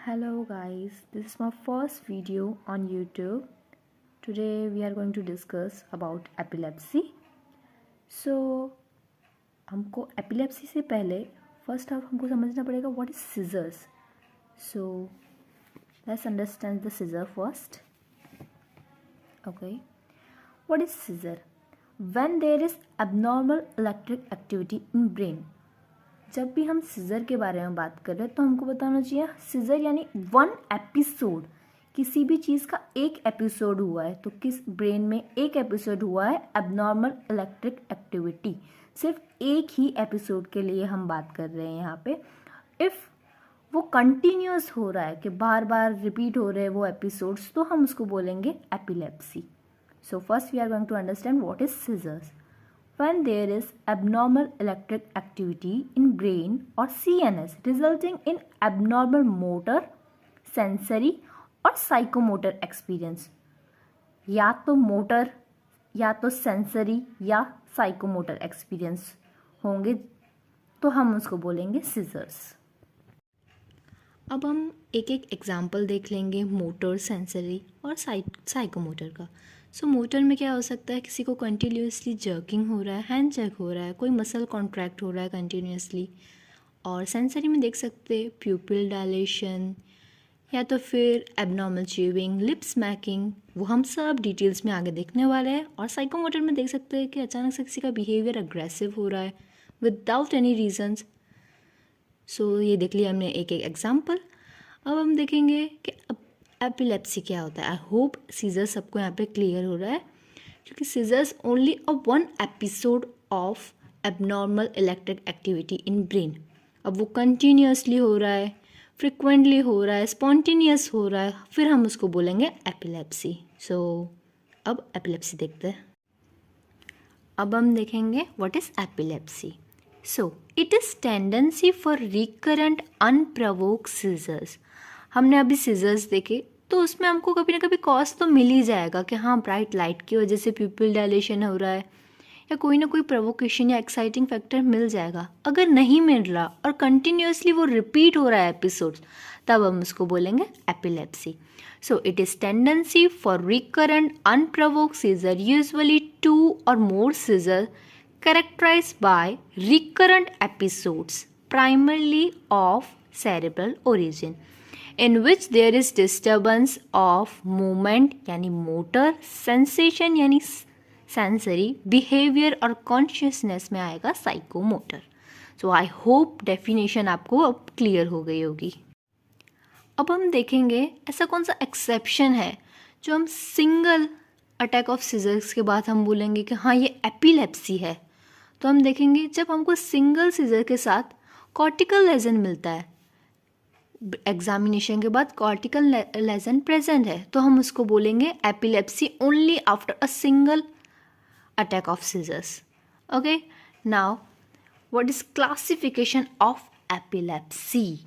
Hello guys, this is my first video on YouTube. Today we are going to discuss about epilepsy. So हमको epilepsy से पहले first आप हमको समझना पड़ेगा what is seizures. So let's understand the seizure first. Okay, what is seizure? When there is abnormal electric activity in brain. जब भी हम सीज़र के बारे में बात कर रहे हैं तो हमको बताना चाहिए सीज़र यानी वन एपिसोड, किसी भी चीज़ का एक एपिसोड हुआ है तो किस ब्रेन में एक एपिसोड हुआ है एबनॉर्मल इलेक्ट्रिक एक्टिविटी, सिर्फ एक ही एपिसोड के लिए हम बात कर रहे हैं यहाँ पे। इफ़ वो कंटिन्यूस हो रहा है कि बार बार रिपीट हो रहे हैं वो एपिसोड्स तो हम उसको बोलेंगे epilepsy. So first we are going to understand what is seizures. When there is abnormal electric activity in brain or CNS resulting in abnormal motor, sensory और psychomotor experience, या तो मोटर या तो सेंसरी या साइकोमोटर एक्सपीरियंस होंगे तो हम उसको बोलेंगे सीजर्स। अब हम एक एक एग्जाम्पल देख लेंगे मोटर, सेंसरी और साइकोमोटर का। सो मोटर में क्या हो सकता है, किसी को कंटिन्यूसली जर्किंग हो रहा है, हैंड जर्क हो रहा है, कोई मसल कॉन्ट्रैक्ट हो रहा है कंटिन्यूसली। और सेंसरी में देख सकते हैं प्यूपिल डायलेशन या तो फिर एबनॉर्मल च्यूइंग, लिप स्मैकिंग, वो हम सब डिटेल्स में आगे देखने वाले हैं। और साइकोमोटर में देख सकते हैं कि अचानक से किसी का बिहेवियर अग्रेसिव हो रहा है विदाउट एनी रीजंस। सो ये देख लिया हमने एक एक एग्जाम्पल। अब हम देखेंगे कि एपिलेप्सी क्या होता है। आई होप सीजर्स सबको यहाँ पे क्लियर हो रहा है, क्योंकि seizures only a one episode of abnormal electric activity in brain. अब वो कंटिन्यूसली हो रहा है, फ्रिक्वेंटली हो रहा है, स्पॉन्टेनियस हो रहा है, फिर हम उसको बोलेंगे एपिलेप्सी। सो अब एपिलेप्सी देखते हैं। अब हम देखेंगे what is epilepsy. So it is tendency for recurrent unprovoked seizures. हमने अभी सीजर्स देखे तो उसमें हमको कभी ना कभी कॉज तो मिल ही जाएगा कि हाँ ब्राइट लाइट की वजह से प्यूपिल डायलेशन हो रहा है या कोई ना कोई प्रोवोकेशन या एक्साइटिंग फैक्टर मिल जाएगा। अगर नहीं मिल रहा और कंटिन्यूसली वो रिपीट हो रहा है एपिसोड्स, तब हम उसको बोलेंगे epilepsy. So it is tendency for recurrent unprovoked seizure, usually 2 or more seizure characterized by recurrent episodes primarily of cerebral origin in which there is disturbance of movement यानी motor, sensation यानी sensory, behavior और consciousness में आएगा psychomotor। So I hope definition आपको अब clear हो गई होगी। अब हम देखेंगे ऐसा कौन सा एक्सेप्शन है जो हम सिंगल अटैक ऑफ सीजर्स के बाद हम बोलेंगे कि हाँ ये एपिलेप्सी है। तो हम देखेंगे जब हमको सिंगल सीजर के साथ कॉर्टिकल लेजन मिलता है, एग्जामिनेशन के बाद कॉर्टिकल लेजन प्रेजेंट है, तो हम उसको बोलेंगे epilepsy only after a single attack of seizures. Okay, now what is classification of epilepsy.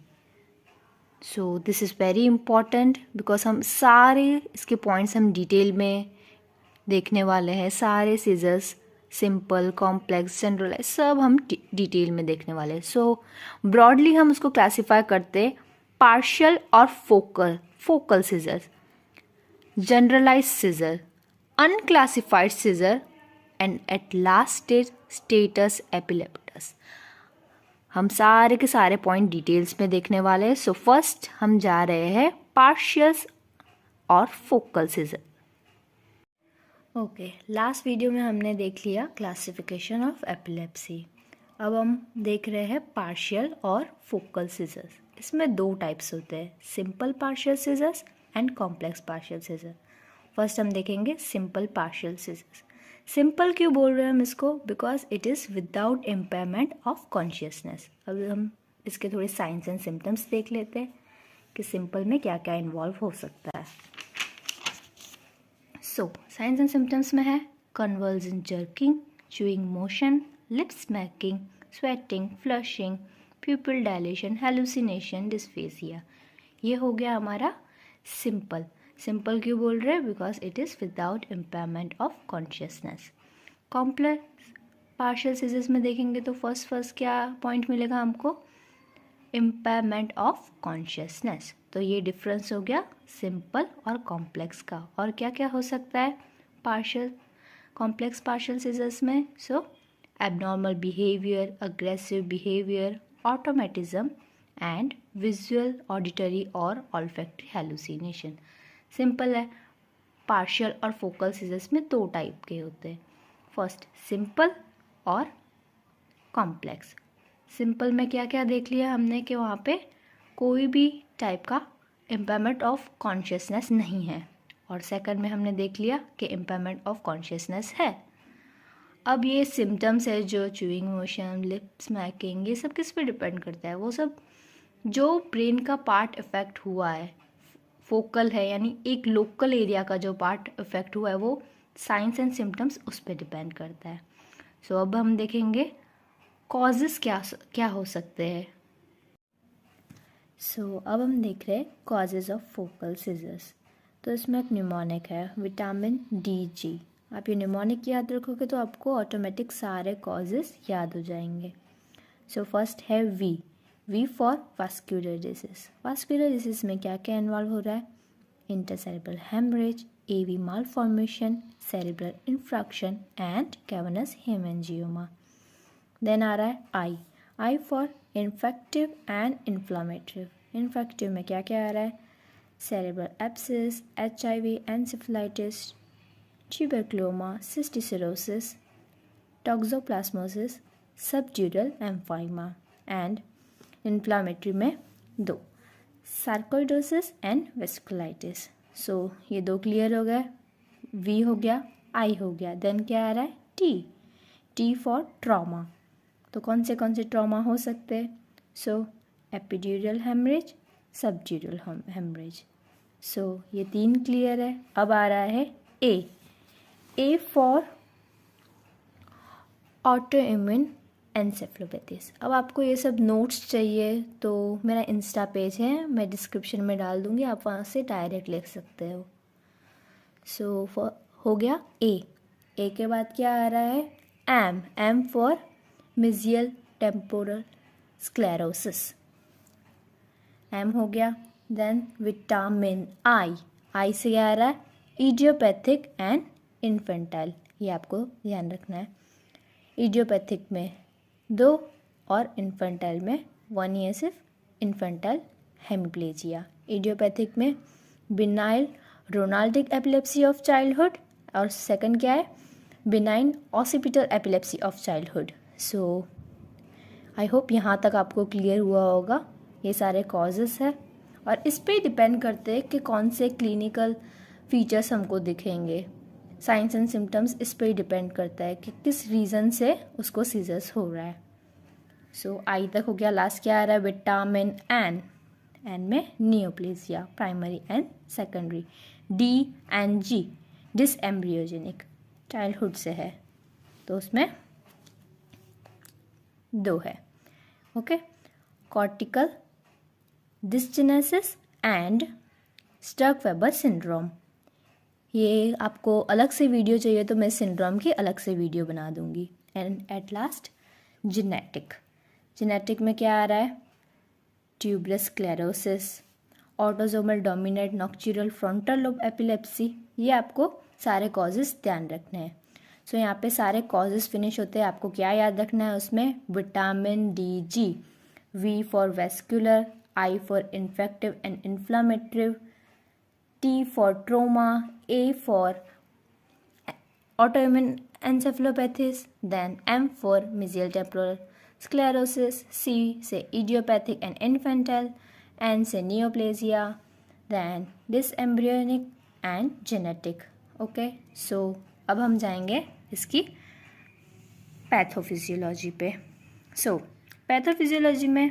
So this is very important because हम सारे इसके पॉइंट्स हम डिटेल में देखने वाले हैं। सारे सीजर्स सिंपल, कॉम्प्लेक्स, जनरलाइज सब हम डिटेल में देखने वाले हैं। सो ब्रॉडली हम उसको क्लासीफाई करते पार्शियल और focal seizure, generalise seizure, unclassified seizure and at last status epilepticus. हम सारे के सारे पॉइंट डिटेल्स में देखने वाले हैं। सो फर्स्ट हम जा रहे हैं पार्शियल्स और focal scissor. Okay, last video में हमने देख लिया क्लासिफिकेशन ऑफ एपिलेप्सी। अब हम देख रहे हैं पार्शियल और फोकल सीजर्स। इसमें 2 टाइप्स होते हैं, simple partial seizures and complex partial seizure. First हम देखेंगे सिंपल पार्शियल सीजर्स। सिंपल क्यों बोल रहे हैं हम इसको, because it is without impairment of consciousness. अब हम इसके थोड़े साइंस एंड सिम्टम्स देख लेते हैं कि सिंपल में क्या क्या इन्वॉल्व हो सकता है। सो साइंस एंड सिम्टम्स में है conversion jerking, chewing motion, lip smacking, sweating, flushing, pupil dilation, hallucination, dysphasia. ये हो गया हमारा सिंपल। सिंपल क्यों बोल रहे हैं, because it is without impairment of consciousness. Complex partial seizures में देखेंगे तो फर्स्ट क्या पॉइंट मिलेगा हमको, इम्पेयरमेंट ऑफ कॉन्शियसनेस। तो ये डिफरेंस हो गया सिंपल और कॉम्प्लेक्स का। और क्या क्या हो सकता है पार्शियल कॉम्प्लेक्स पार्शियल सीजर्स में? So abnormal behaviour, aggressive behaviour, automatism and visual, auditory और ऑल्फैक्टरी हेलुसिनेशन। सिंपल है। पार्शियल और फोकल सीजर्स में दो टाइप के होते हैं, फर्स्ट सिंपल और कॉम्प्लेक्स। सिंपल में क्या क्या देख लिया हमने कि वहाँ पे कोई भी टाइप का इम्पेयरमेंट ऑफ कॉन्शियसनेस नहीं है, और सेकंड में हमने देख लिया कि इम्पेयरमेंट ऑफ कॉन्शियसनेस है। अब ये सिम्टम्स है जो च्यूइंग मोशन, लिप स्मैकिंग, ये सब किस पे डिपेंड करता है? वो सब जो ब्रेन का पार्ट इफेक्ट हुआ है, फोकल है यानी एक लोकल एरिया का जो पार्ट इफेक्ट हुआ है, वो साइंस एंड सिम्टम्स उस पर डिपेंड करता है। सो अब हम देखेंगे कॉजेस क्या हो सकते हैं। सो अब हम देख रहे हैं कॉजेज ऑफ फोकल सीजर्स। तो इसमें एक न्यूमोनिक है, विटामिन डी, आप ये न्यूमोनिक याद रखोगे तो आपको ऑटोमेटिक सारे कॉजेस याद हो जाएंगे। सो फर्स्ट है V for vascular disease. Vascular disease में क्या क्या इन्वॉल्व हो रहा है? Intercerebral haemorrhage, AV malformation, cerebral infarction and cavernous haemangioma. Then आ रहा है I for infective and inflammatory. Infective में क्या क्या आ रहा है? Cerebral abscess, HIV encephalitis, tuberculoma, cysticercosis, toxoplasmosis, subdural empyema. And inflammatory में दो, सार्कोइडोसिस एंड वेस्कुलाइटिस। सो ये दो क्लियर हो गए, वी हो गया, आई हो गया। देन क्या आ रहा है? T for trauma. तो कौन से ट्रॉमा हो सकते हैं? सो एपिड्यूरल हेमरेज, सबड्यूरल हेमरेज। सो ये तीन क्लियर है। अब आ रहा है ए फॉर ऑटो इम्यून एनसेफेलोपैथीज। अब आपको ये सब नोट्स चाहिए तो मेरा इंस्टा पेज है, मैं डिस्क्रिप्शन में डाल दूँगी, आप वहाँ से डायरेक्ट लिख सकते हो। सो हो गया ए के बाद क्या आ रहा है? M for mesial temporal sclerosis, M हो गया। देन विटामिन आई से क्या आ रहा है? इडियोपैथिक एंड इन्फेंटाइल, ये आपको ध्यान रखना है। इडियोपैथिक में 2 और इन्फेंटाइल में 1 ही है सिर्फ, इन्फेंटाइल हेमिप्लेजिया। इडियोपैथिक में बिनाइल रोनाल्डिक एपिलेप्सी ऑफ चाइल्डहुड, और सेकंड क्या है? Benign occipital epilepsy of childhood. So I hope यहाँ तक आपको क्लियर हुआ होगा। ये सारे कॉजेस है और इस पे डिपेंड करते हैं कि कौन से क्लिनिकल फीचर्स हमको दिखेंगे। साइंस एंड सिम्टम्स इस पे ही डिपेंड करता है कि किस रीज़न से उसको सीजर्स हो रहा है। सो आई तक हो गया। लास्ट क्या आ रहा है? विटामिन एन में neoplasia primary and secondary. D and G dysembryogenic, childhood से है तो उसमें 2 है। Okay, cortical dysgenesis and Sturge Weber syndrome. ये आपको अलग से वीडियो चाहिए तो मैं सिंड्रोम की अलग से वीडियो बना दूंगी। एंड एट लास्ट जेनेटिक में क्या आ रहा है? Tuberous sclerosis, autosomal dominant nocturnal frontal lobe epilepsy. ये आपको सारे कॉजेस ध्यान रखने हैं। सो यहाँ पे सारे कॉजेस फिनिश होते हैं। आपको क्या याद रखना है उसमें? Vitamin D, V for vascular, I for infective and inflammatory, T for trauma, A for autoimmune encephalopathies, then M for mesial temporal sclerosis, C से idiopathic and infantile, N से neoplasia, then dysembryonic and genetic. Okay, so अब हम जाएंगे इसकी pathophysiology पे। सो pathophysiology में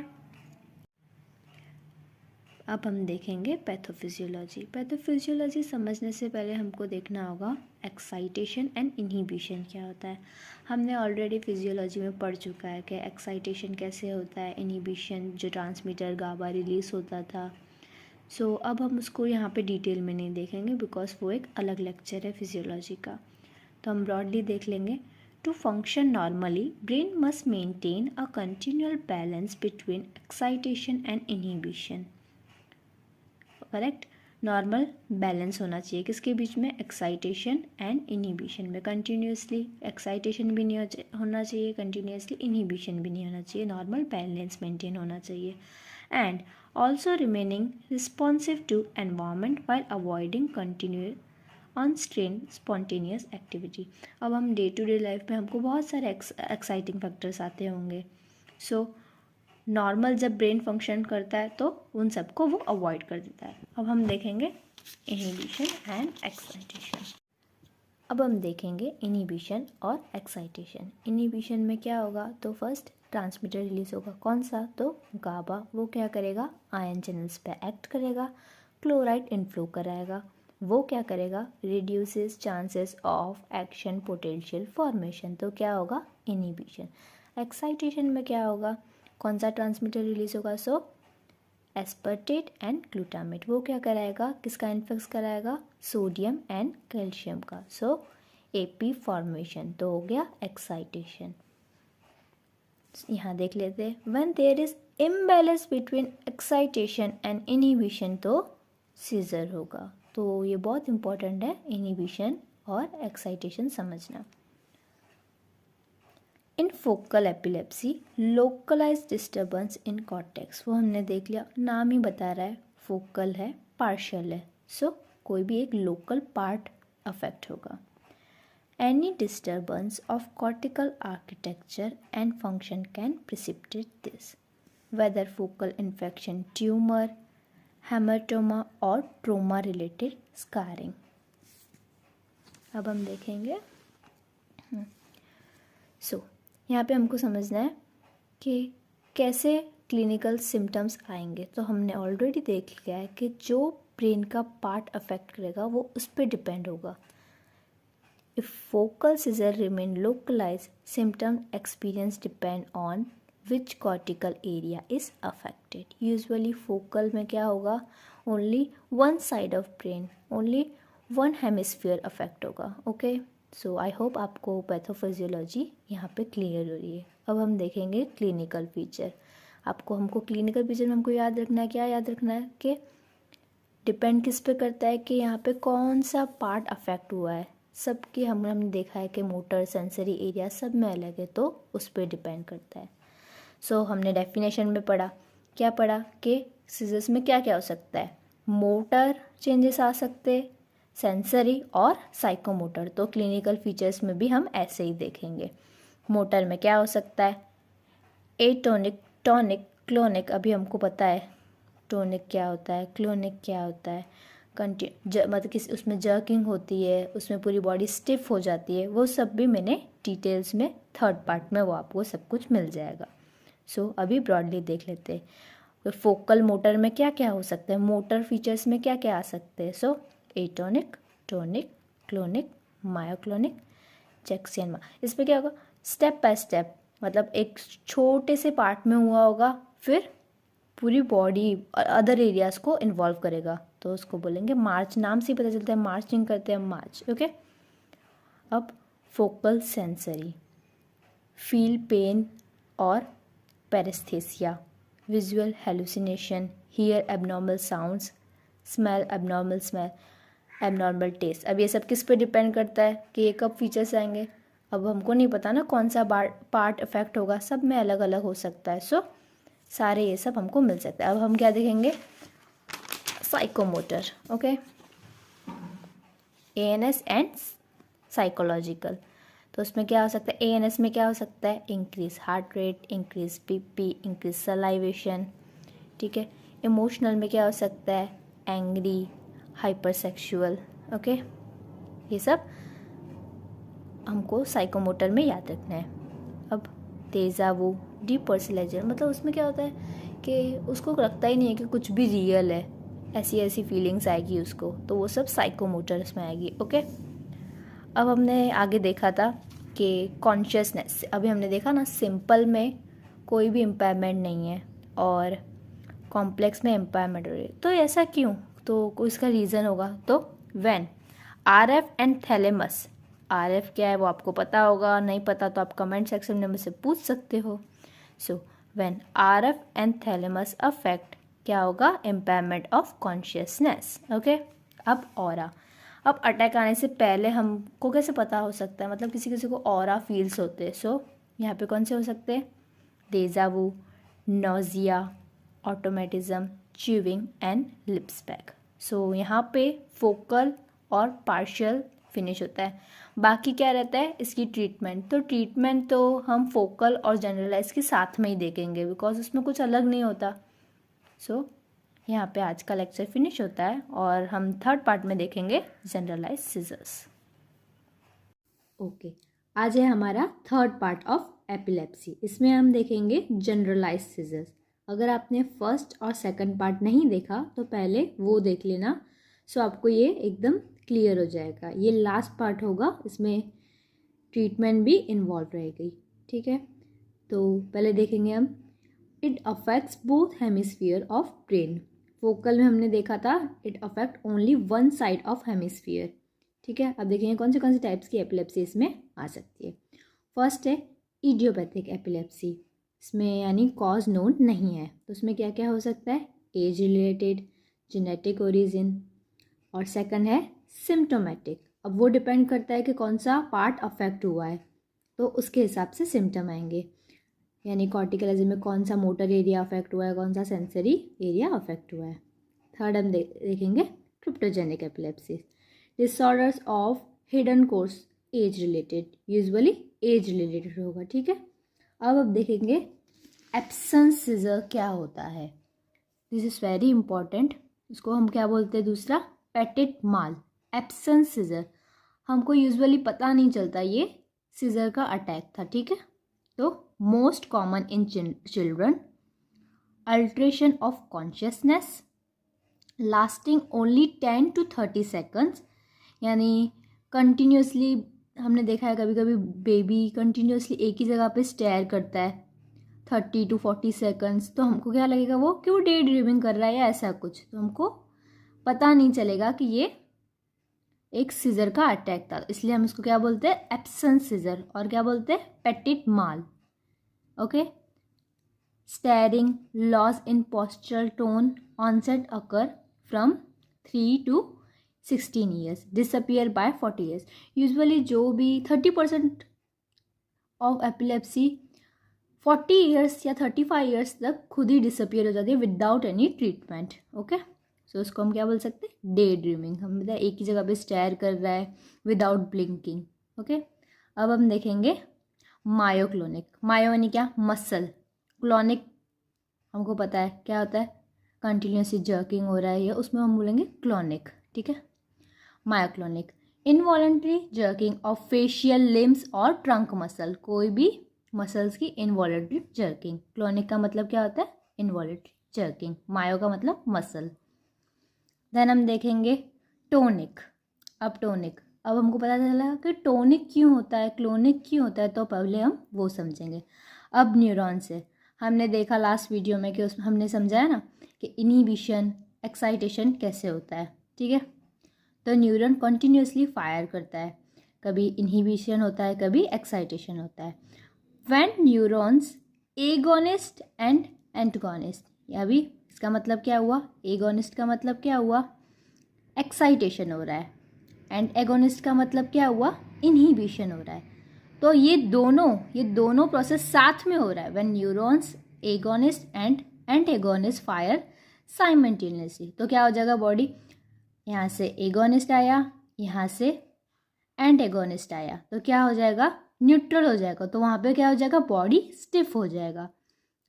अब हम देखेंगे पैथोफिजियोलॉजी समझने से पहले हमको देखना होगा एक्साइटेशन एंड इनहिबिशन क्या होता है। हमने ऑलरेडी फिजियोलॉजी में पढ़ चुका है कि एक्साइटेशन कैसे होता है, इनहिबिशन जो ट्रांसमीटर गाबा रिलीज होता था। सो अब हम उसको यहाँ पे डिटेल में नहीं देखेंगे बिकॉज वो एक अलग लेक्चर है फिजियोलॉजी का। तो हम ब्रॉडली देख लेंगे To function normally, brain must maintain a continual balance between excitation and inhibition. Correct, normal balance होना चाहिए किसके बीच में, एक्साइटेशन एंड इनहिबिशन में. कंटिन्यूसली एक्साइटेशन भी नहीं होना चाहिए, कंटिन्यूसली इनहिबिशन भी नहीं होना चाहिए, नॉर्मल बैलेंस मेंटेन होना चाहिए. And also remaining responsive to environment while avoiding continue unstrained spontaneous activity. अब हम डे टू डे लाइफ में हमको बहुत सारे एक्साइटिंग फैक्टर्स आते होंगे. सो नॉर्मल जब ब्रेन फंक्शन करता है तो उन सबको वो अवॉइड कर देता है. अब हम देखेंगे इनहिबिशन एंड एक्साइटेशन. अब हम देखेंगे इनहिबिशन और एक्साइटेशन. इनहिबिशन में क्या होगा, तो फर्स्ट ट्रांसमीटर रिलीज होगा. कौन सा, तो गाबा. वो क्या करेगा, आयन चैनल्स पे एक्ट करेगा. क्लोराइड इनफ्लो कराएगा. वो क्या करेगा, reduces chances of action potential formation. तो क्या होगा, इनहिबिशन. एक्साइटेशन में क्या होगा, कौन सा ट्रांसमीटर रिलीज होगा, सो एस्पर्टेट एंड ग्लूटामेट. वो क्या कराएगा, किसका इन्फ्लक्स कराएगा, सोडियम एंड कैल्शियम का. So AP formation. तो हो गया एक्साइटेशन. यहाँ देख लेते हैं, when there is imbalance between excitation and inhibition तो सीजर होगा. तो ये बहुत इंपॉर्टेंट है इनहिबिशन और एक्साइटेशन समझना. In focal epilepsy localise disturbance in cortex. वो हमने देख लिया, नाम ही बता रहा है, फोकल है, पार्शियल है. सो कोई भी एक लोकल पार्ट अफेक्ट होगा. Any disturbance of cortical architecture and function can precipitate this, whether focal infection, tumour, haematoma और ट्रोमा रिलेटेड स्कारिंग. अब हम देखेंगे. यहाँ पे हमको समझना है कि कैसे क्लिनिकल सिम्टम्स आएंगे. तो हमने ऑलरेडी देख लिया है कि जो ब्रेन का पार्ट अफेक्ट करेगा वो उस पर डिपेंड होगा. If focal scissor remain localise, symptom experience depend on which cortical area is affected. Usually focal में क्या होगा, only one side of brain, only one hemisphere affect होगा. ओके, सो आई होप आपको पैथोफिजियोलॉजी यहाँ पे क्लियर हो रही है. अब हम देखेंगे क्लिनिकल फीचर. हमको क्लिनिकल फीचर में हमको याद रखना है, क्या याद रखना है कि डिपेंड किस पे करता है कि यहाँ पे कौन सा पार्ट अफेक्ट हुआ है. सबके हमने देखा है कि मोटर, सेंसरी एरिया सब में अलग है, तो उस पर डिपेंड करता है. सो हमने डेफिनेशन में पढ़ा, क्या पढ़ा कि सीजर्स में क्या क्या हो सकता है, मोटर चेंजेस आ सकते, सेंसरी और साइकोमोटर. तो क्लिनिकल फीचर्स में भी हम ऐसे ही देखेंगे. मोटर में क्या हो सकता है, एटोनिक, टॉनिक, क्लोनिक. अभी हमको पता है टोनिक क्या होता है, क्लोनिक क्या होता है. मतलब किस उसमें जर्किंग होती है, उसमें पूरी बॉडी स्टिफ हो जाती है. वो सब भी मैंने डिटेल्स में थर्ड पार्ट में वो आपको सब कुछ मिल जाएगा. सो अभी ब्रॉडली देख लेते हैं फोकल मोटर में क्या क्या हो सकता है, मोटर फीचर्स में क्या क्या आ सकते हैं. सो एटोनिक, टोनिक, क्लोनिक, मायोक्लोनिक, जैक्सियन. इस पर क्या होगा, स्टेप बाय स्टेप, मतलब एक छोटे से पार्ट में हुआ होगा, फिर पूरी बॉडी और अदर एरियाज को इन्वॉल्व करेगा. तो उसको बोलेंगे मार्च. नाम से ही पता चलता है मार्चिंग करते हैं, मार्च. ओके. अब फोकल सेंसरी, फील पेन और paraesthesia, visual hallucination, hear abnormal sounds, smell abnormal smell, abnormal taste. अब ये सब किस पे डिपेंड करता है कि ये कब फीचर्स आएंगे. अब हमको नहीं पता ना कौन सा पार्ट इफेक्ट होगा, सब में अलग अलग हो सकता है. सो सारे ये सब हमको मिल सकता है. अब हम क्या देखेंगे, psychomotor. Okay, ANS and psychological. तो उसमें क्या हो सकता है, एएनएस में क्या हो सकता है, increase heart rate, increase BP, increase salivation. ठीक है. इमोशनल में क्या हो सकता है, एंग्री, हाइपरसेक्सुअल. ओके, ये सब हमको साइकोमोटर में याद रखना है. अब तेजावू, डीपर्सनलाइजेशन, मतलब उसमें क्या होता है कि उसको लगता ही नहीं है कि कुछ भी रियल है, ऐसी ऐसी फीलिंग्स आएगी उसको. तो वो सब साइकोमोटर्स में आएगी. ओके. अब हमने आगे देखा था कि कॉन्शियसनेस. अभी हमने देखा ना, सिंपल में कोई भी इम्पायरमेंट नहीं है और कॉम्प्लेक्स में इम्पायरमेंट हो रही है. तो ऐसा क्यों, तो इसका रीज़न होगा. तो when RF and thalamus RF क्या है वो आपको पता होगा, नहीं पता तो आप कमेंट सेक्शन में मुझसे पूछ सकते हो। So when RF and thalamus affect, क्या होगा, इम्पेयरमेंट ऑफ कॉन्शियसनेस। ओके, अब ऑरा। अब अटैक आने से पहले हमको कैसे पता हो सकता है, मतलब किसी किसी को ऑरा फील्स होते हैं। सो यहाँ पे कौन से हो सकते हैं, deja vu, nausea, automatism, chewing and lips pack. So यहाँ पे फोकल और पार्शियल फिनिश होता है। बाकी क्या रहता है इसकी ट्रीटमेंट, तो ट्रीटमेंट तो हम फोकल और जनरलाइज के साथ में ही देखेंगे बिकॉज उसमें कुछ अलग नहीं होता। सो यहाँ पे आज का लेक्चर फिनिश होता है और हम थर्ड पार्ट में देखेंगे जनरलाइज सीजर्स। ओके, आज है हमारा थर्ड पार्ट ऑफ एपिलेप्सी। इसमें हम देखेंगे जनरलाइज सीजर्स। अगर आपने फर्स्ट और सेकंड पार्ट नहीं देखा तो पहले वो देख लेना, सो आपको ये एकदम क्लियर हो जाएगा। ये लास्ट पार्ट होगा, इसमें ट्रीटमेंट भी इन्वॉल्व रहेगी। ठीक है, तो पहले देखेंगे हम। It affects both hemisphere of brain. Focal में हमने देखा था it affect only one side of hemisphere. ठीक है, अब देखेंगे कौन से टाइप्स की एपिलेप्सी इसमें आ सकती है। फर्स्ट है इडियोपैथिक एपिलेप्सी। इसमें यानी कॉज नोन नहीं है, तो उसमें क्या क्या हो सकता है, एज रिलेटेड, जेनेटिक ओरिजिन। और सेकंड है सिम्टोमेटिक। अब वो डिपेंड करता है कि कौन सा पार्ट अफेक्ट हुआ है, तो उसके हिसाब से सिम्टम आएंगे। यानी कॉर्टिकल एरिया में कौन सा मोटर एरिया अफेक्ट हुआ है, कौन सा सेंसरी एरिया अफेक्ट हुआ है। थर्ड हम देखेंगे cryptogenic epilepsy, disorders of hidden course, age related, usually age related होगा। ठीक है, अब देखेंगे एब्सेंस सीजर क्या होता है। This is very important. इसको हम क्या बोलते हैं, दूसरा पेटिट माल। एब्सेंस सीजर हमको यूजुअली पता नहीं चलता ये सीजर का अटैक था। ठीक है, तो most common in children, alteration of consciousness, lasting only 10 to 30 seconds. यानी कंटिन्यूसली हमने देखा है कभी कभी बेबी कंटिन्यूसली एक ही जगह पे स्टेयर करता है 30 to 40 सेकेंड्स, तो हमको क्या लगेगा वो कि वो डे ड्रीमिंग कर रहा है या ऐसा कुछ, तो हमको पता नहीं चलेगा कि ये एक सीजर का अटैक था। इसलिए हम इसको क्या बोलते हैं, एब्सेंस सीजर, और क्या बोलते हैं, petit mal. Okay, staring, loss in postural tone, onset occur from 3 to 16 years, disappear by 40 years. Usually जो भी 30% ऑफ एपिलेप्सी 40 ईयर्स या 35 ईयर्स तक खुद ही डिसअपियर हो जाती है विदाउट एनी ट्रीटमेंट। ओके, सो उसको हम क्या बोल सकते हैं, डे ड्रीमिंग। हम मतलब एक ही जगह पे स्टेयर कर रहा है विदाउट ब्लिंकिंग। ओके, अब हम देखेंगे मायोक्लोनिक। मायो यानी क्या, मसल। क्लोनिक हमको पता है क्या होता है, कंटिन्यूसली जर्किंग हो रहा है, या उसमें हम बोलेंगे क्लोनिक। ठीक है, myoclonic, involuntary jerking of facial limbs और ट्रंक मसल, कोई भी मसल्स की इनवॉलंटरी जर्किंग। क्लोनिक का मतलब क्या होता है, इनवॉलंटरी जर्किंग। मायो का मतलब मसल। देन हम देखेंगे टोनिक। अब टोनिक, अब हमको पता चला कि टोनिक क्यों होता है, क्लोनिक क्यों होता है, तो पहले हम वो समझेंगे। अब न्यूरॉन से हमने देखा लास्ट वीडियो में कि उसमें हमने समझाया ना कि इनहिबिशन, एक्साइटेशन कैसे होता है। ठीक है, तो न्यूरॉन कंटिन्यूसली फायर करता है, कभी इनहिबिशन होता है, कभी एक्साइटेशन होता है। When neurons agonist and antagonist, या भी इसका मतलब क्या हुआ, एगोनिस्ट का मतलब क्या हुआ, एक्साइटेशन हो रहा है, एंड एगोनिस्ट का मतलब क्या हुआ, इनहिबिशन हो रहा है। तो ये दोनों प्रोसेस साथ में हो रहा है। When neurons agonist and antagonist fire simultaneously, तो क्या हो जाएगा, बॉडी यहाँ से एगोनिस्ट आया, यहाँ से एंटागोनिस्ट आया, तो क्या हो जाएगा, न्यूट्रल हो जाएगा। तो वहाँ पे क्या हो जाएगा, बॉडी स्टिफ हो जाएगा।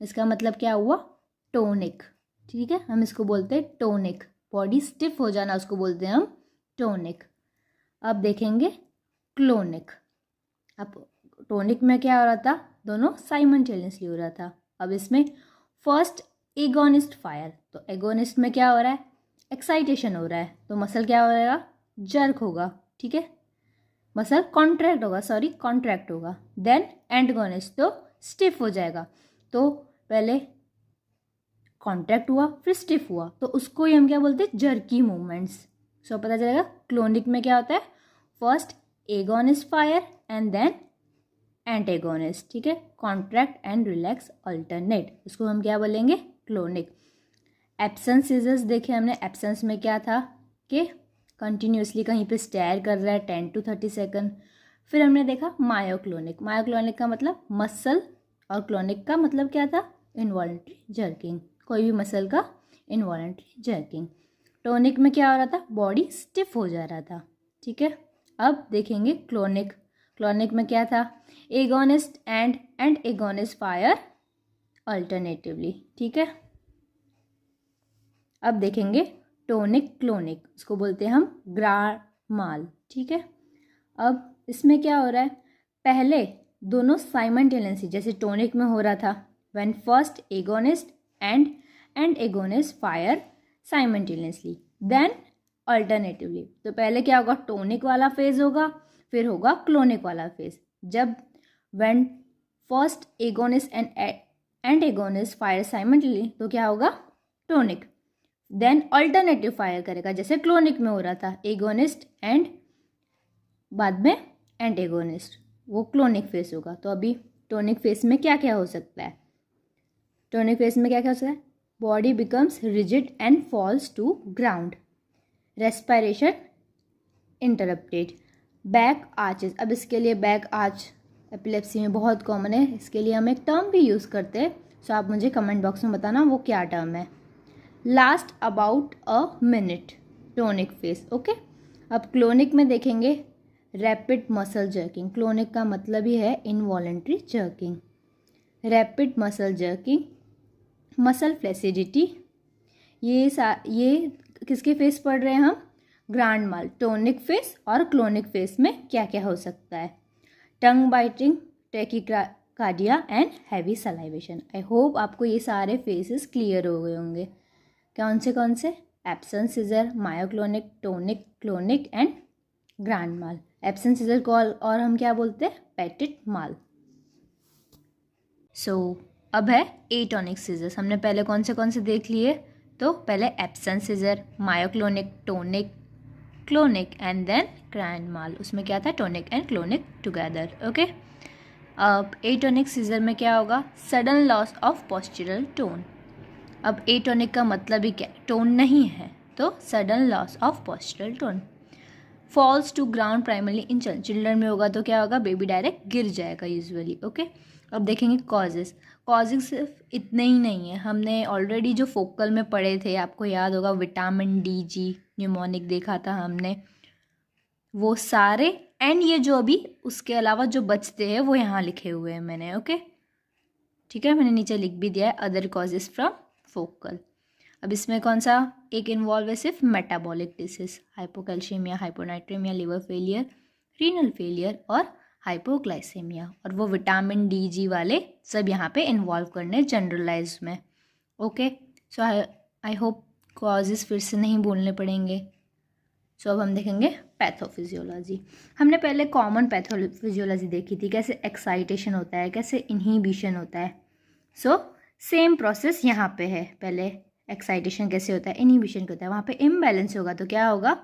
इसका मतलब क्या हुआ, टोनिक। ठीक है, हम इसको बोलते हैं टोनिक, बॉडी स्टिफ हो जाना उसको बोलते हैं हम टोनिक। अब देखेंगे क्लोनिक। अब टोनिक में क्या हो रहा था, दोनों साइमल्टेनियसली हो रहा था। अब इसमें फर्स्ट एगोनिस्ट फायर, तो एगोनिस्ट में क्या हो रहा है, एक्साइटेशन हो रहा है, तो मसल क्या हो जाएगा, जर्क होगा। ठीक है, मसल कॉन्ट्रैक्ट होगा। देन एंटागोनिस्ट तो स्टिफ हो जाएगा। तो पहले कॉन्ट्रैक्ट हुआ फिर स्टिफ हुआ, तो उसको ही हम क्या बोलते हैं, जर्की मूवमेंट्स। सो पता चलेगा क्लोनिक में क्या होता है, first agonist fire and then antagonist, ठीक है, कॉन्ट्रैक्ट एंड रिलैक्स अल्टरनेट, उसको हम क्या बोलेंगे, क्लोनिक। एब्सेंस सीजर्स देखे हमने, एब्सेंस में क्या था कि कंटिन्यूसली कहीं पे स्टेयर कर रहा है 10 to 30 सेकंड। फिर हमने देखा मायोक्लोनिक, मायोक्लोनिक का मतलब मसल, और क्लोनिक का मतलब क्या था, इनवॉलंटरी जर्किंग, कोई भी मसल का इनवॉलंटरी जर्किंग। टोनिक में क्या हो रहा था, बॉडी स्टिफ हो जा रहा था, ठीक है। अब देखेंगे क्लोनिक, क्लोनिक में क्या था, agonist and agonist fire alternatively, ठीक है। अब देखेंगे टोनिक क्लोनिक, उसको बोलते हैं हम ग्रांड माल, ठीक है। अब इसमें क्या हो रहा है, पहले दोनों साइमल्टेनियसली जैसे टोनिक में हो रहा था, when first agonist and agonist fire simultaneously, then alternatively. तो पहले क्या होगा, टोनिक वाला फेज होगा, फिर होगा क्लोनिक वाला फेज। जब when first agonist and agonist fire simultaneously, तो क्या होगा, टोनिक। देन अल्टरनेटिव फायर करेगा, जैसे क्लोनिक में हो रहा था, एगोनिस्ट एंड बाद में एंटेगोनिस्ट, वो क्लोनिक फेस होगा। तो अभी टोनिक फेस में क्या क्या हो सकता है, टोनिक फेस में क्या क्या हो सकता है, body becomes rigid and falls to ground, respiration interrupted, back arches. अब इसके लिए बैक आर्च एपिलेप्सी में बहुत कॉमन है, इसके लिए हम एक टर्म भी यूज़ करते हैं, सो आप मुझे कमेंट बॉक्स में बताना वो क्या टर्म है। Last about a minute, tonic face, okay. अब क्लोनिक में देखेंगे रैपिड मसल जर्किंग, क्लोनिक का मतलब ही है involuntary jerking, rapid muscle jerking, muscle flaccidity, ये किसके फेस पढ़ रहे हैं हम, ग्रांड माल, टोनिक फेस और क्लोनिक फेस में क्या क्या हो सकता है, tongue biting, tachycardia and heavy salivation. I hope आपको ये सारे फेसेस क्लियर हो गए होंगे। कौन से, absence seizure, myoclonic, tonic, clonic and grand mal. Absence seizure को और हम क्या बोलते हैं, पेटिट माल। सो अब है एटोनिक सीजर्स, हमने पहले कौन से देख लिए, तो पहले absence seizure, myoclonic, tonic, clonic and then grand mal, उसमें क्या था, tonic and clonic together, okay. अब एटोनिक सीजर में क्या होगा, sudden loss of postural tone. अब एटोनिक का मतलब ही क्या, टोन नहीं है, तो sudden loss of postural tone, falls to ground primarily in children में होगा, तो क्या होगा, बेबी डायरेक्ट गिर जाएगा यूजुअली, ओके। अब देखेंगे कॉजेज, कॉजेज सिर्फ इतने ही नहीं है, हमने ऑलरेडी जो फोकल में पढ़े थे, आपको याद होगा, विटामिन डी जी न्यूमोनिक देखा था हमने, वो सारे, एंड ये जो अभी उसके अलावा जो बचते हैं वो यहाँ लिखे हुए हैं मैंने, ओके, ठीक है, मैंने नीचे लिख भी दिया है, अदर कॉजेज फ्रॉम फोकल। अब इसमें कौन सा एक इन्वॉल्व है, सिर्फ metabolic disease, hypocalcaemia, hyponatraemia, liver failure, renal failure और हाइपोग्लाइसेमिया, और वो विटामिन डी जी वाले सब यहाँ पे इन्वॉल्व करने जनरलाइज में, okay. So I hope causes फिर से नहीं बोलने पड़ेंगे। सो अब हम देखेंगे पैथोफिजियोलॉजी। हमने पहले कॉमन पैथोफिजियोलॉजी देखी थी, कैसे एक्साइटेशन होता है, कैसे इनहिबिशन होता है। सो सेम प्रोसेस यहाँ पे है, पहले एक्साइटेशन कैसे होता है, इनहिबिशन क्या होता है, वहाँ पे इम्बैलेंस होगा तो क्या होगा,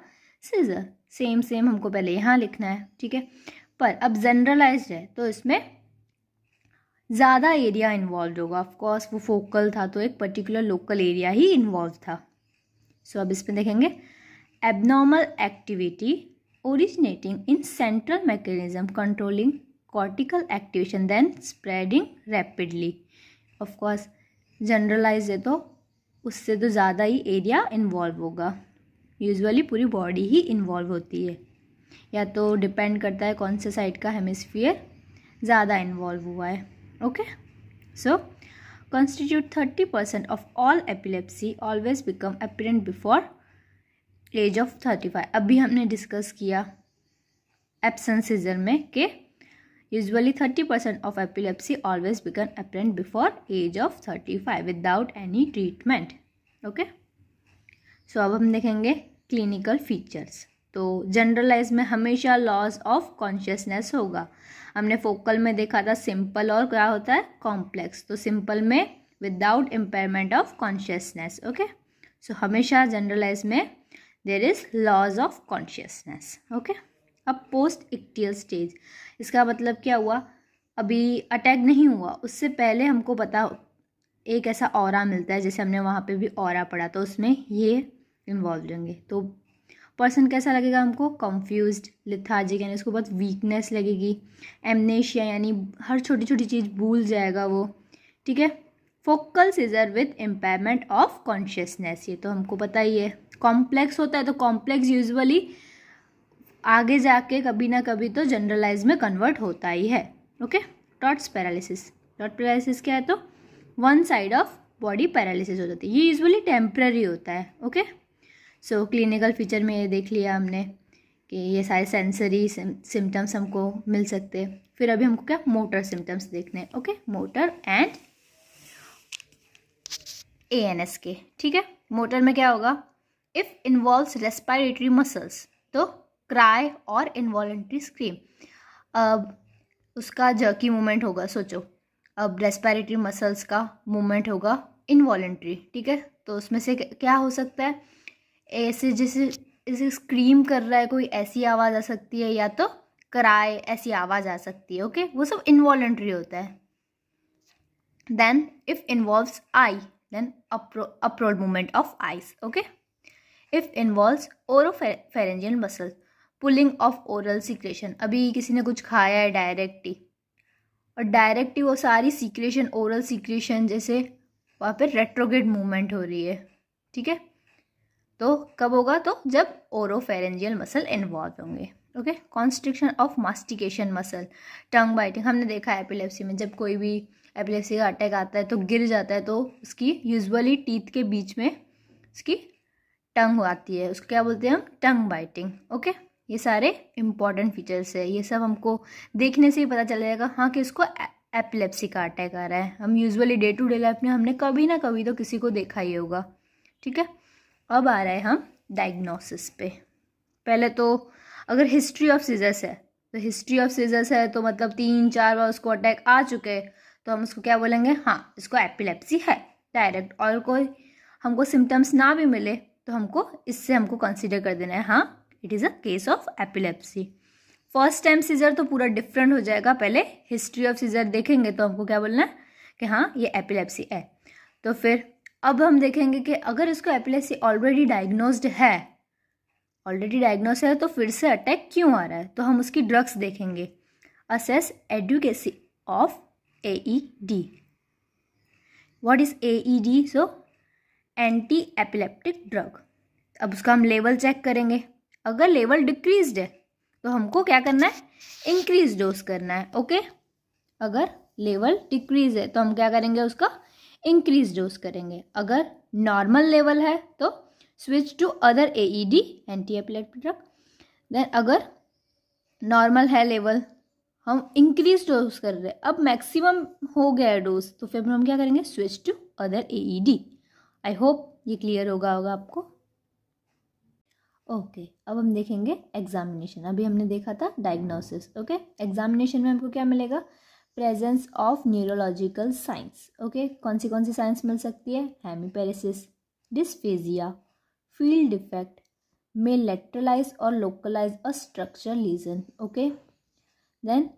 सीजर। सेम हमको पहले यहाँ लिखना है, ठीक है। पर अब जनरलाइज्ड है तो इसमें ज़्यादा एरिया इन्वॉल्व होगा, ऑफकोर्स वो फोकल था तो एक पर्टिकुलर लोकल एरिया ही इन्वॉल्व था। सो अब इसमें देखेंगे abnormal activity originating in central mechanism controlling cortical activation then spreading rapidly. Of course generalise है तो उससे तो ज़्यादा ही एरिया इन्वॉल्व होगा, यूजुअली पूरी बॉडी ही इन्वॉल्व होती है, या तो डिपेंड करता है कौन से साइड का हेमिस्फीयर ज़्यादा इन्वॉल्व हुआ है, okay. So constitute 30% of all epilepsy always become apparent before age of 35। अभी हमने डिस्कस किया एब्सेंस सीजर में कि usually 30% of epilepsy always become apparent before age of 35 without any treatment, okay. So अब हम देखेंगे क्लिनिकल फीचर्स। तो generalise में हमेशा लॉस ऑफ कॉन्शियसनेस होगा, हमने फोकल में देखा था सिंपल और क्या होता है कॉम्प्लेक्स, तो सिंपल में without impairment of consciousness, okay. So हमेशा जनरलाइज में there is loss of consciousness, okay. अब पोस्ट इक्टियल स्टेज, इसका मतलब क्या हुआ, अभी अटैक नहीं हुआ, उससे पहले हमको पता एक ऐसा ऑरा मिलता है, जैसे हमने वहाँ पे भी ऑरा पढ़ा, तो उसमें ये इन्वॉल्व होंगे। तो पर्सन कैसा लगेगा हमको, कंफ्यूज्ड, लिथार्जिक यानी उसको बहुत वीकनेस लगेगी, एमनेशिया यानी हर छोटी छोटी चीज़ भूल जाएगा वो, ठीक है। Focal scissor with impairment of consciousness, ये तो हमको पता ही है। कॉम्प्लेक्स होता है तो कॉम्प्लेक्स यूजुअली आगे जाके कभी ना कभी तो जनरलाइज में कन्वर्ट होता ही है, okay. Todd's paralysis, Todd paralysis क्या है, तो one side of body paralysis हो जाती है, ये यूजुअली टेम्पररी होता है, ओके। सो क्लिनिकल फीचर में ये देख लिया हमने कि ये सारे सेंसरी सिम्टम्स हमको मिल सकते हैं। फिर अभी हमको क्या मोटर सिम्टम्स देखने हैं, ओके, मोटर एंड ANS के, ठीक है। मोटर में क्या होगा, इफ़ इन्वॉल्व्स रेस्पिरेटरी मसल्स तो क्राई और इनवॉलेंट्री स्क्रीम, अब उसका जर्की मूवमेंट होगा, सोचो अब रेस्पिरेटरी मसल्स का मूवमेंट होगा इनवॉलेंट्री, ठीक है। तो उसमें से क्या हो सकता है, ऐसे जैसे स्क्रीम कर रहा है कोई, ऐसी आवाज़ आ सकती है, या तो क्राई ऐसी आवाज़ आ सकती है, ओके, वो सब इनवॉलेंट्री होता है। Then if involves eye, then upward movement of eyes, okay. if involves oropharyngeal muscle, pulling of oral secretion, अभी किसी ने कुछ खाया है डायरेक्टली, और डायरेक्टली वो सारी सीक्रेशन, ओरल सीक्रेशन, जैसे वहाँ पे रेट्रोग्रेड मूवमेंट हो रही है, ठीक है। तो कब होगा, तो जब ओरोफेरेंजियल मसल इन्वॉल्व होंगे, okay. Constriction of mastication muscle, tongue biting, हमने देखा है एपिलेप्सी में, जब कोई भी एपिलेप्सी का अटैक आता है तो गिर जाता है, तो उसकी यूजुअली टीथ के बीच में उसकी टंग आती है, उसको क्या बोलते हैं हम, टंग बाइटिंग, ओके। ये सारे इंपॉर्टेंट फीचर्स है, ये सब हमको देखने से ही पता चल जाएगा हाँ कि इसको एपिलेप्सी का अटैक आ रहा है। हम usually day to day life में हमने कभी ना कभी तो किसी को देखा ही होगा, ठीक है। अब आ रहा है हम डायग्नोसिस पे। पहले तो अगर हिस्ट्री ऑफ सीजर्स है, तो हिस्ट्री ऑफ सीजर्स है तो मतलब 3-4 बार उसको अटैक आ चुके हैं, तो हम उसको क्या बोलेंगे, हाँ इसको एपिलेप्सी है डायरेक्ट। और कोई हमको सिम्टम्स ना भी मिले तो हमको इससे हमको कंसीडर कर देना है, हाँ it is a case of epilepsy. First time seizure तो पूरा डिफरेंट हो जाएगा, पहले हिस्ट्री ऑफ सीजर देखेंगे तो हमको क्या बोलना है कि हाँ ये एपिलेप्सी है। तो फिर अब हम देखेंगे कि अगर इसको एपिलेप्सी ऑलरेडी डायग्नोस्ड है तो फिर से अटैक क्यों आ रहा है, तो हम उसकी ड्रग्स देखेंगे। Assess adequacy of AED, what is AED, so anti epileptic drug. अब उसका हम लेवल चेक करेंगे, अगर लेवल डिक्रीज्ड है तो हमको क्या करना है, इंक्रीज डोज करना है, ओके। अगर लेवल डिक्रीज है तो हम क्या करेंगे, उसका इंक्रीज डोज करेंगे। अगर नॉर्मल लेवल है तो switch to other AED, anti epileptic drug. Then अगर नॉर्मल है लेवल, हम इंक्रीज डोज कर रहे हैं, अब मैक्सिमम हो गया है डोज, तो फिर हम क्या करेंगे, switch to other AED। I hope ये क्लियर होगा आपको, ओके। अब हम देखेंगे एग्जामिनेशन। अभी हमने देखा था डायग्नोसिस, ओके। एग्जामिनेशन में हमको क्या मिलेगा, presence of neurological signs, okay. कौन सी साइंस मिल सकती है, hemiparesis, dysphagia, field defect, may lateralize or localize a structural lesion, okay. Then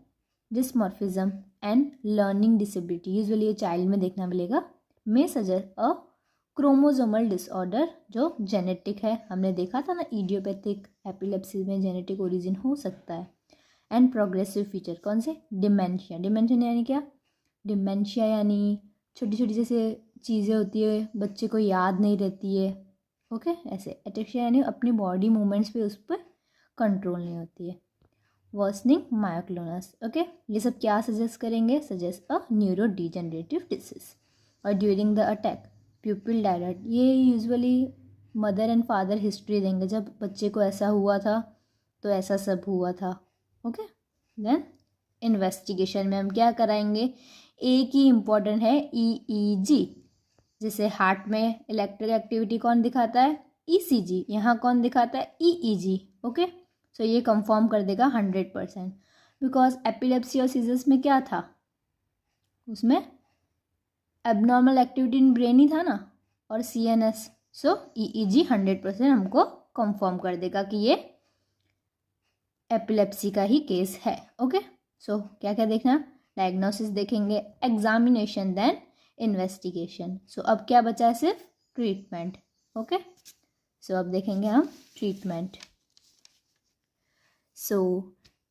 dysmorphism and learning disability, usually ये चाइल्ड में देखना मिलेगा। may suggest a chromosomal disorder जो जेनेटिक है, हमने देखा था ना इडियोपैथिक एपिलेप्सी में जेनेटिक ओरिजिन हो सकता है। एंड प्रोग्रेसिव फीचर कौन से, डिमेंशिया, यानी क्या, डिमेंशिया यानी छोटी छोटी जैसे चीज़ें होती है, बच्चे को याद नहीं रहती है, ओके। ऐसे एटेक्सिया यानी अपनी बॉडी मूवमेंट्स पे उस पर कंट्रोल नहीं होती है। Worsening myoclonus, okay. ये सब क्या सजेस्ट करेंगे, suggest a neurodegenerative disease. और during the attack pupil dilate, ये usually mother and father history देंगे, जब बच्चे को ऐसा हुआ था तो ऐसा सब हुआ था, ओके। देन इन्वेस्टिगेशन में हम क्या कराएंगे, एक ही इम्पॉर्टेंट है EEG, जैसे हार्ट में इलेक्ट्रिक एक्टिविटी कौन दिखाता है, ECG, यहाँ कौन दिखाता है, EEG, ओके। सो ये कंफर्म कर देगा 100%, बिकॉज एपिलेप्सी और सीजर्स में क्या था, उसमें एबनॉर्मल एक्टिविटी इन ब्रेन ही था ना, और CNS। सो EEG 100% हमको कंफर्म कर देगा कि ये एपिलेप्सी का ही केस है। ओके, सो क्या क्या देखना, डायग्नोसिस देखेंगे, एग्जामिनेशन, देन इन्वेस्टिगेशन। सो अब क्या बचा है, सिर्फ ट्रीटमेंट। ओके, सो अब देखेंगे हम ट्रीटमेंट। सो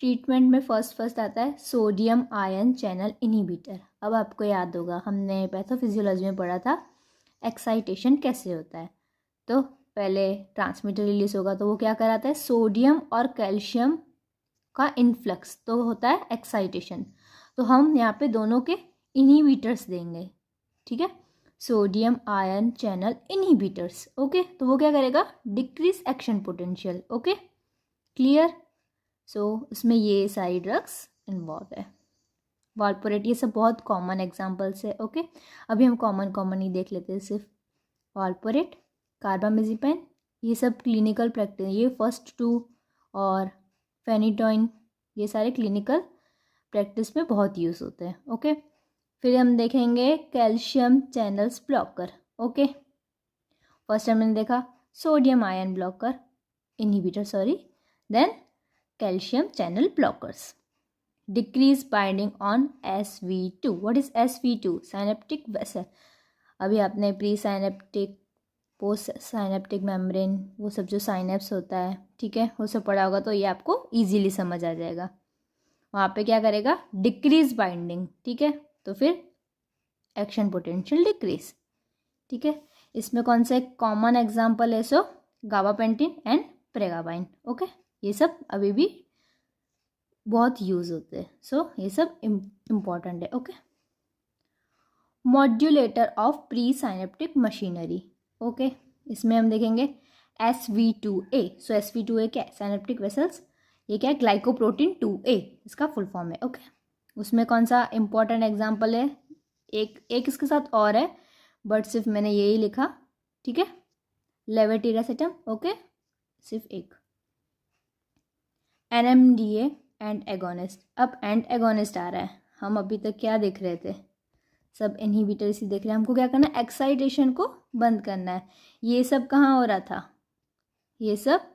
ट्रीटमेंट में फर्स्ट आता है सोडियम आयन चैनल इनहिबिटर। अब आपको याद होगा, हमने पैथोफिजियोलॉजी में पढ़ा था एक्साइटेशन कैसे होता है। तो पहले ट्रांसमीटर रिलीज होगा तो वो क्या कराता है, सोडियम और कैल्शियम का इन्फ्लक्स, तो होता है एक्साइटेशन। तो हम यहाँ पे दोनों के इनहिबिटर्स देंगे, ठीक है, sodium ion channel inhibitors. Okay, तो वो क्या करेगा, decrease action potential. Okay, clear. So इसमें ये सारी ड्रग्स इन्वॉल्व है। वाल्पोरेट, ये सब बहुत कॉमन एग्जांपल्स है। ओके, अभी हम कॉमन ही देख लेते हैं सिर्फ। वाल्पोरेट, कार्बामेजिपेन, ये सब क्लिनिकल प्रैक्टिस, ये फर्स्ट टू और फेनिटोइन, ये सारे क्लिनिकल प्रैक्टिस में बहुत यूज़ होते हैं। ओके, फिर हम देखेंगे calcium channels blocker. Okay, first हमने देखा sodium ion blocker inhibitor, sorry, then calcium channel blockers. Decrease binding on SV2. What is SV2? Synaptic vessel. अभी आपने pre synaptic, post synaptic membrane, वो सब जो साइनेप्स होता है, ठीक है, वो सब पढ़ा होगा तो ये आपको इजीली समझ आ जाएगा। वहाँ पे क्या करेगा, डिक्रीज बाइंडिंग, ठीक है, तो फिर एक्शन पोटेंशियल डिक्रीज, ठीक है। इसमें कौन सा एक कॉमन एग्जाम्पल है, सो गाबापेंटिन एंड प्रेगाबाइन। ओके, ये सब अभी भी बहुत यूज़ होते हैं, सो ये सब इम्पॉर्टेंट है। Okay, modulator of pre synaptic machinery. Okay, इसमें हम देखेंगे SV2A। सो SV2A क्या है, साइनेप्टिक वेसल्स, ये क्या है, ग्लाइकोप्रोटीन 2A, इसका फुल फॉर्म है। ओके, उसमें कौन सा इम्पॉर्टेंट एग्जाम्पल है, एक इसके साथ और है बट सिर्फ मैंने यही लिखा, ठीक है, लेवेटिरासेटम। ओके, सिर्फ एक। NMDA and agonist. अब एंड एगोनिस्ट आ रहा है, हम अभी तक क्या देख रहे थे, सब इनहिबिटर्स ही देख रहे हैं। हमको क्या करना है, एक्साइटेशन को बंद करना है। ये सब कहाँ हो रहा था, ये सब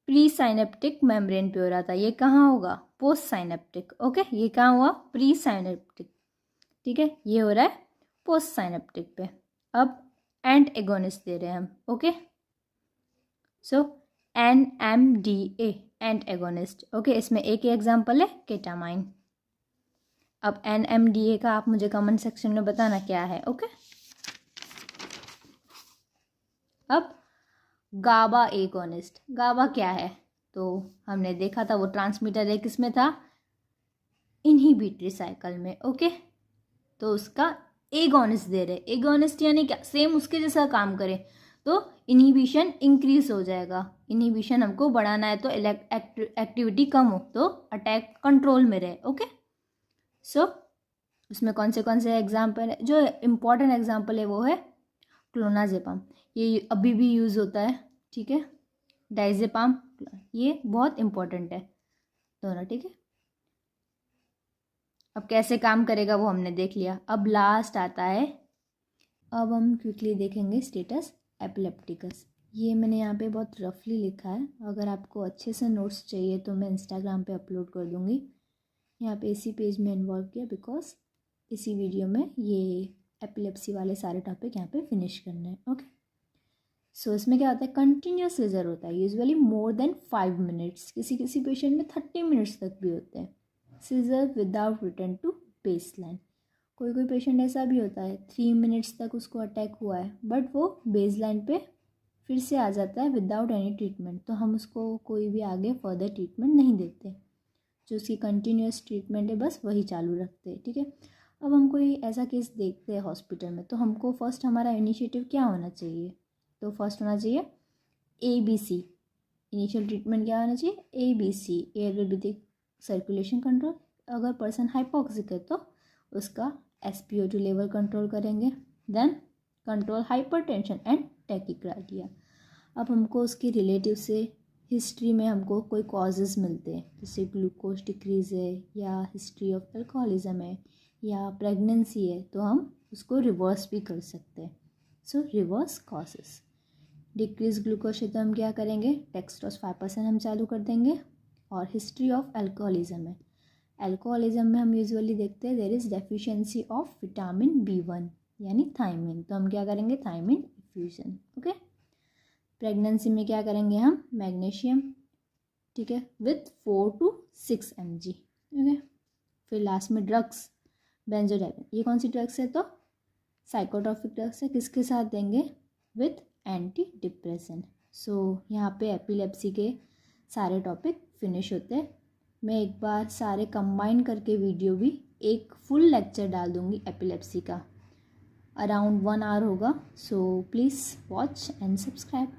प्री साइनेप्टिक मेम्ब्रेन पे हो रहा था, ये कहाँ होगा, पोस्ट साइनेप्टिक। ओके, ये कहाँ हुआ, प्री साइनेप्टिक, ठीक है, ये हो रहा है पोस्ट साइनेप्टिक पे। अब एंड एगोनिस्ट दे रहे हैं हम। Okay, so NMDA and agonist. Okay, इसमें एक ही एग्जाम्पल है केटामाइन। अब NMDA का आप मुझे कमेंट सेक्शन में बताना क्या है। ओके, अब गाबा एगोनिस्ट। गाबा क्या है, तो हमने देखा था वो ट्रांसमीटर है, किसमें था, इनहिबिटरी साइकिल में। ओके, तो उसका एगोनिस्ट दे रहे, एगोनिस्ट यानी क्या, सेम उसके जैसा काम करे तो इनहिबिशन इंक्रीज हो जाएगा। इनहिबिशन हमको बढ़ाना है तो एक्टिविटी कम हो तो अटैक कंट्रोल में रहे। ओके, सो उसमें कौन से एग्जाम्पल है, जो इम्पोर्टेंट एग्जाम्पल है वो है क्लोनाजेपाम, ये अभी भी यूज़ होता है, ठीक है, डाइजेपाम, ये बहुत इम्पोर्टेंट है दोनों, ठीक है। अब कैसे काम करेगा वो हमने देख लिया। अब लास्ट आता है, अब हम क्विकली देखेंगे स्टेटस एपिलेप्टिकस। ये मैंने यहाँ पे बहुत रफली लिखा है, अगर आपको अच्छे से नोट्स चाहिए तो मैं इंस्टाग्राम पे अपलोड कर दूँगी। यहाँ पे इसी पेज में इन्वॉल्व किया बिकॉज इसी वीडियो में ये एपिलेप्सी वाले सारे टॉपिक यहाँ पे फिनिश करने हैं। ओके, सो इसमें क्या होता है, कंटिन्यूस सीजर होता है, यूजुअली मोर देन 5 मिनट्स, किसी पेशेंट में 30 मिनट्स तक भी होते हैं। Seizure without return to baseline, कोई पेशेंट ऐसा भी होता है 3 मिनट्स तक उसको अटैक हुआ है बट वो बेसलाइन पे फिर से आ जाता है विदाउट एनी ट्रीटमेंट, तो हम उसको कोई भी आगे फर्दर ट्रीटमेंट नहीं देते, जो उसकी कंटिन्यूस ट्रीटमेंट है बस वही चालू रखते हैं, ठीक है। अब हम कोई ऐसा केस देखते हैं हॉस्पिटल में तो हमको फर्स्ट हमारा इनिशिएटिव क्या होना चाहिए, तो फर्स्ट होना चाहिए ABC, इनिशियल ट्रीटमेंट क्या होना चाहिए, ABC, air basic circulation control. अगर पर्सन हाइपोक्सिक है तो उसका SpO2 लेवल कंट्रोल करेंगे, then control hypertension and tachycardia. अब हमको उसके रिलेटिव से हिस्ट्री में हमको कोई कॉजेज़ मिलते हैं, जैसे ग्लूकोज डिक्रीज़ है या हिस्ट्री ऑफ अल्कोहलिज्म है या प्रेगनेंसी है, तो हम उसको रिवर्स भी कर सकते हैं। सो रिवर्स कॉजेज़, डिक्रीज ग्लूकोज है तो हम क्या करेंगे, डेक्सट्रोज 5% हम चालू कर देंगे और हिस्ट्री ऑफ अल्कोहलिज्म है। अल्कोहलिज्म में हम यूजुअली देखते हैं there is deficiency of vitamin B1 यानी थायमिन, तो हम क्या करेंगे थायमिन इन्फ्यूजन। ओके। प्रेगनेंसी में क्या करेंगे हम मैग्नीशियम, ठीक है, विथ 4 to 6 mg। ओके। फिर लास्ट में ड्रग्स बेंजोडाइजिन, ये कौन सी ड्रग्स है तो साइकोट्रॉपिक ड्रग्स है, किसके साथ देंगे विथ एंटी डिप्रेसेंट। सो यहाँ पे एपिलेप्सी के सारे टॉपिक फिनिश होते हैं। मैं एक बार सारे कंबाइन करके वीडियो भी एक फुल लेक्चर डाल दूँगी एपिलेप्सी का, अराउंड 1 hour होगा। So please watch and subscribe.